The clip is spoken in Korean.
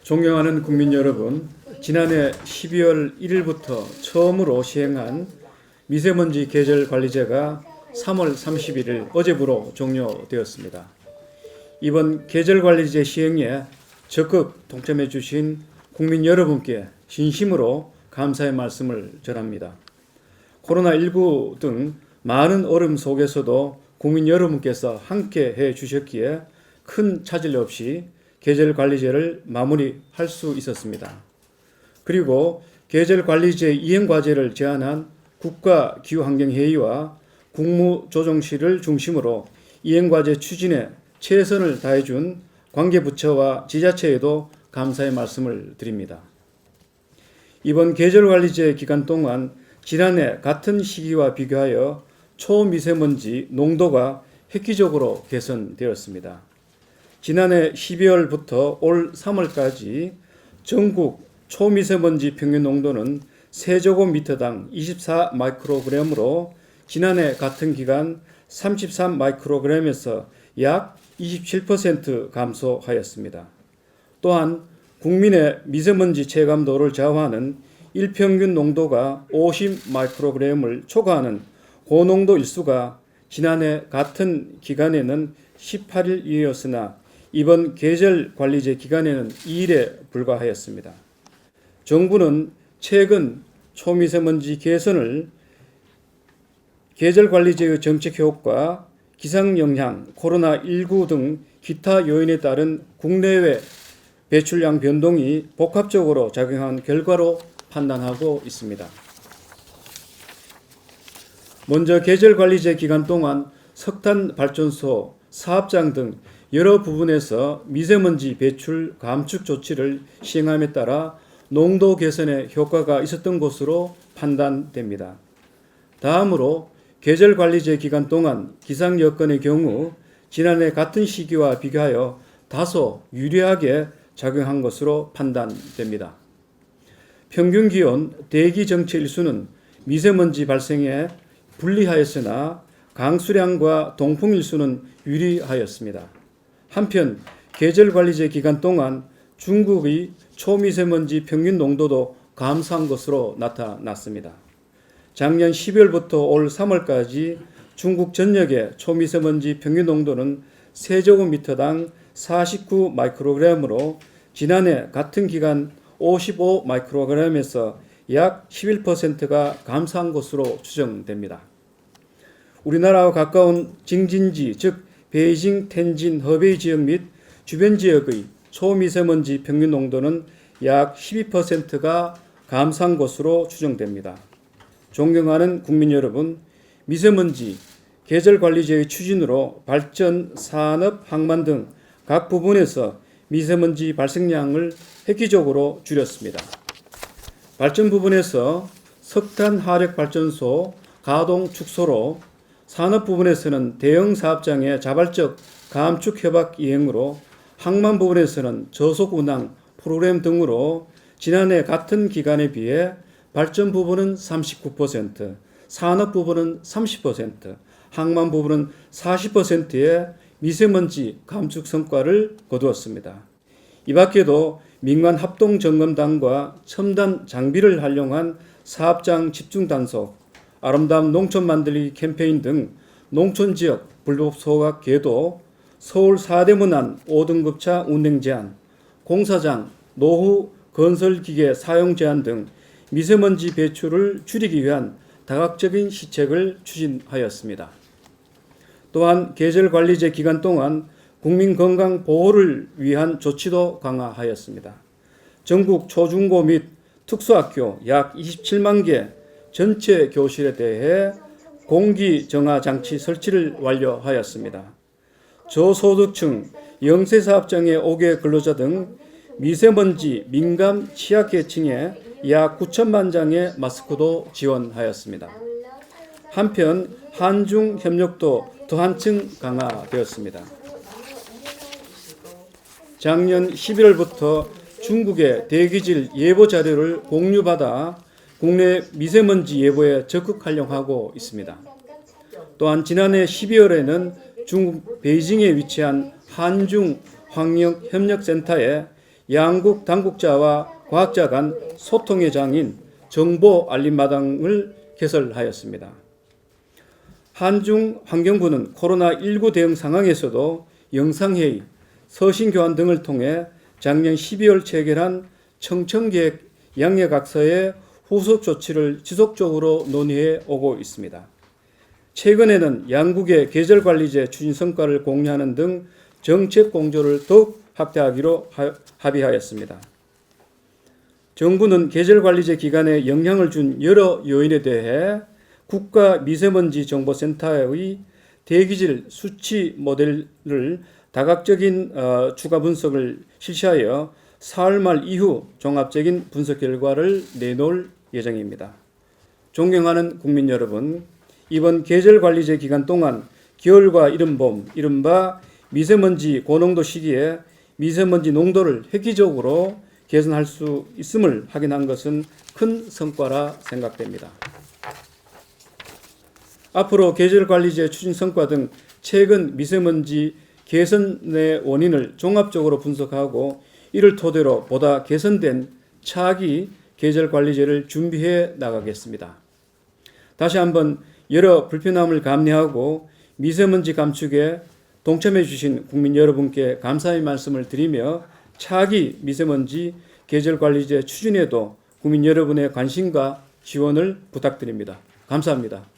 존경하는 국민 여러분, 지난해 12월 1일부터 처음으로 시행한 미세먼지 계절 관리제가 3월 31일 어제부로 종료되었습니다. 이번 계절 관리제 시행에 적극 동참해 주신 국민 여러분께 진심으로 감사의 말씀을 전합니다. 코로나19 등 많은 어려움 속에서도 국민 여러분께서 함께 해 주셨기에 큰 차질 없이 계절관리제를 마무리할 수 있었습니다. 그리고 계절관리제 이행과제를 제안한 국가기후환경회의와 국무조정실을 중심으로 이행과제 추진에 최선을 다해준 관계부처와 지자체에도 감사의 말씀을 드립니다. 이번 계절관리제 기간 동안 지난해 같은 시기와 비교하여 초미세먼지 농도가 획기적으로 개선되었습니다. 지난해 12월부터 올 3월까지 전국 초미세먼지 평균 농도는 세제곱미터당 24 마이크로그램으로 지난해 같은 기간 33 마이크로그램에서 약 27% 감소하였습니다. 또한 국민의 미세먼지 체감도를 좌우하는 일평균 농도가 50 마이크로그램을 초과하는 고농도 일수가 지난해 같은 기간에는 18일이었으나 이번 계절관리제 기간에는 2일에 불과하였습니다. 정부는 최근 초미세먼지 개선을 계절관리제의 정책 효과, 기상영향, 코로나19 등 기타 요인에 따른 국내외 배출량 변동이 복합적으로 작용한 결과로 판단하고 있습니다. 먼저 계절관리제 기간 동안 석탄발전소, 사업장 등 여러 부분에서 미세먼지 배출 감축 조치를 시행함에 따라 농도 개선에 효과가 있었던 것으로 판단됩니다. 다음으로 계절관리제 기간 동안 기상 여건의 경우 지난해 같은 시기와 비교하여 다소 유리하게 작용한 것으로 판단됩니다. 평균 기온, 대기 정체 일수는 미세먼지 발생에 불리하였으나 강수량과 동풍 일수는 유리하였습니다. 한편 계절관리제 기간 동안 중국의 초미세먼지 평균 농도도 감소한 것으로 나타났습니다. 작년 12월부터 올 3월까지 중국 전역의 초미세먼지 평균 농도는 세제곱미터당 49 마이크로그램으로 지난해 같은 기간 55 마이크로그램에서 약 11%가 감소한 것으로 추정됩니다. 우리나라와 가까운 징진지, 즉 베이징, 텐진, 허베이 지역 및 주변 지역의 초미세먼지 평균 농도는 약 12%가 감소한 것으로 추정됩니다. 존경하는 국민 여러분, 미세먼지 계절관리제의 추진으로 발전, 산업, 항만 등 각 부분에서 미세먼지 발생량을 획기적으로 줄였습니다. 발전 부분에서 석탄 화력발전소 가동 축소로, 산업 부분에서는 대형 사업장의 자발적 감축 협약 이행으로, 항만 부분에서는 저속 운항 프로그램 등으로 지난해 같은 기간에 비해 발전 부분은 39%, 산업 부분은 30%, 항만 부분은 40%의 미세먼지 감축 성과를 거두었습니다. 이 밖에도 민간 합동점검단과 첨단 장비를 활용한 사업장 집중 단속, 아름다운 농촌 만들기 캠페인 등 농촌지역 불법 소각 계도, 서울 4대문안 5등급차 운행 제한, 공사장 노후 건설기계 사용 제한 등 미세먼지 배출을 줄이기 위한 다각적인 시책을 추진하였습니다. 또한 계절관리제 기간 동안 국민 건강 보호를 위한 조치도 강화하였습니다. 전국 초중고 및 특수학교 약 27만 개 전체 교실에 대해 공기정화 장치 설치를 완료하였습니다. 저소득층, 영세사업장의 5개 근로자 등 미세먼지 민감 취약계층에 약 9천만 장의 마스크도 지원하였습니다. 한편 한중 협력도 더 한층 강화되었습니다. 작년 11월부터 중국의 대기질 예보 자료를 공유받아 국내 미세먼지 예보에 적극 활용하고 있습니다. 또한 지난해 12월에는 중국 베이징에 위치한 한중 환경협력센터에 양국 당국자와 과학자 간 소통의 장인 정보 알림마당을 개설하였습니다. 한중 환경부는 코로나19 대응 상황에서도 영상회의, 서신교환 등을 통해 작년 12월 체결한 청천계획 양해각서의 후속 조치를 지속적으로 논의해 오고 있습니다. 최근에는 양국의 계절관리제 추진 성과를 공유하는 등 정책 공조를 더욱 확대하기로 합의하였습니다. 정부는 계절관리제 기간에 영향을 준 여러 요인에 대해 국가미세먼지정보센터의 대기질 수치 모델을 다각적인 추가 분석을 실시하여 사흘 말 이후 종합적인 분석 결과를 내놓을 예정입니다. 존경하는 국민 여러분, 이번 계절관리제 기간 동안 겨울과 이른봄, 이른바 미세먼지 고농도 시기에 미세먼지 농도를 획기적으로 개선할 수 있음을 확인한 것은 큰 성과라 생각됩니다. 앞으로 계절관리제 추진 성과 등 최근 미세먼지 개선의 원인을 종합적으로 분석하고 이를 토대로 보다 개선된 차기 계절관리제를 준비해 나가겠습니다. 다시 한번 여러 불편함을 감내하고 미세먼지 감축에 동참해 주신 국민 여러분께 감사의 말씀을 드리며 차기 미세먼지 계절관리제 추진에도 국민 여러분의 관심과 지원을 부탁드립니다. 감사합니다.